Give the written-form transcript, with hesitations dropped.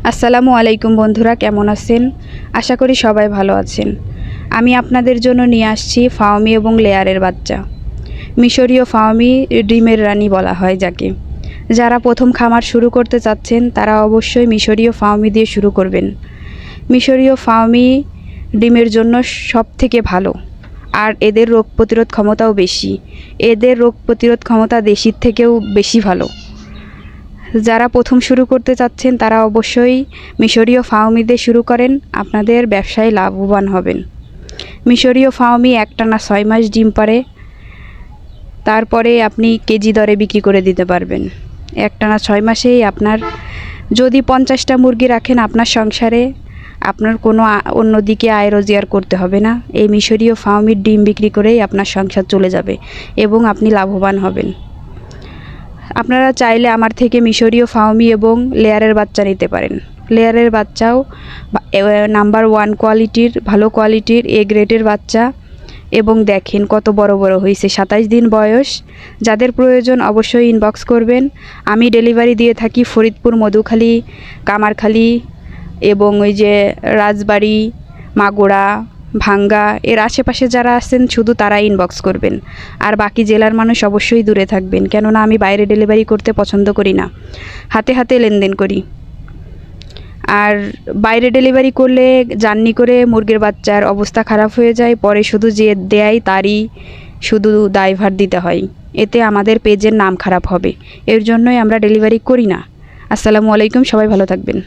আসসালামু আলাইকুম বন্ধুরা, কেমন আছেন? আশা করি সবাই ভালো আছেন। আমি আপনাদের জন্য নিয়ে আসছি ফাওমি এবং লেয়ারের বাচ্চা। মিশরীয় ফাওমি ডিমের রানী বলা হয় যাকে। যারা প্রথম খামার শুরু করতে চাচ্ছেন তারা অবশ্যই মিশরীয় ফাওমি দিয়ে শুরু করবেন। মিশরীয় ফাওমি ডিমের জন্য সবথেকে ভালো, আর এদের রোগ প্রতিরোধ ক্ষমতাও বেশি। এদের রোগ প্রতিরোধ ক্ষমতা দেশির থেকেও বেশি ভালো। যারা প্রথম শুরু করতে চাচ্ছেন তারা অবশ্যই মিশরীয় ফাওমি দিয়ে শুরু করেন, আপনাদের ব্যবসায় লাভবান হবেন। মিশরীয় ফাওমি একটানা 6 মাস ডিম পারে, তারপরে আপনি কেজি দরে বিক্রি করে দিতে পারবেন। একটানা 6 মাসেই আপনার যদি 50টা মুরগি রাখেন আপনার সংসারে, আপনার কোনো অন্যদিকে আয় রোজগার করতে হবে না। এই মিশরীয় ফাওমির ডিম বিক্রি করেই আপনার সংসার চলে যাবে এবং আপনি লাভবান হবেন। আপনারা চাইলে আমার থেকে মিশরীয় ফাওমি এবং লেয়ারের বাচ্চা নিতে পারেন। লেয়ারের বাচ্চাও নাম্বার 1 কোয়ালিটির, ভালো কোয়ালিটির এ গ্রেডের বাচ্চা, এবং দেখেন কত বড় বড় হয়েছে। 27 দিন বয়স। যাদের প্রয়োজন অবশ্যই ইনবক্স করবেন। আমি ডেলিভারি দিয়ে থাকি ফরিদপুর, মধুখালী, কামারখালী এবং ওই যে রাজবাড়ি, মাগুরা, ভাঙ্গা, এর আশেপাশে যারা আছেন শুধু তারা ইনবক্স করবেন। আর বাকি জেলার মানুষ অবশ্যই দূরে থাকবেন, কেননা আমি বাইরে ডেলিভারি করতে পছন্দ করি না, হাতে হাতে লেনদেন করি। আর বাইরে ডেলিভারি করলে জার্নি করে মুরগির বাচ্চার অবস্থা খারাপ হয়ে যায়, পরে শুধু যে দেয় তারই শুধু দায়ভার দিতে হয়, এতে আমাদের পেজের নাম খারাপ হবে। এর জন্যই আমরা ডেলিভারি করি না। আসসালামু আলাইকুম, সবাই ভালো থাকবেন।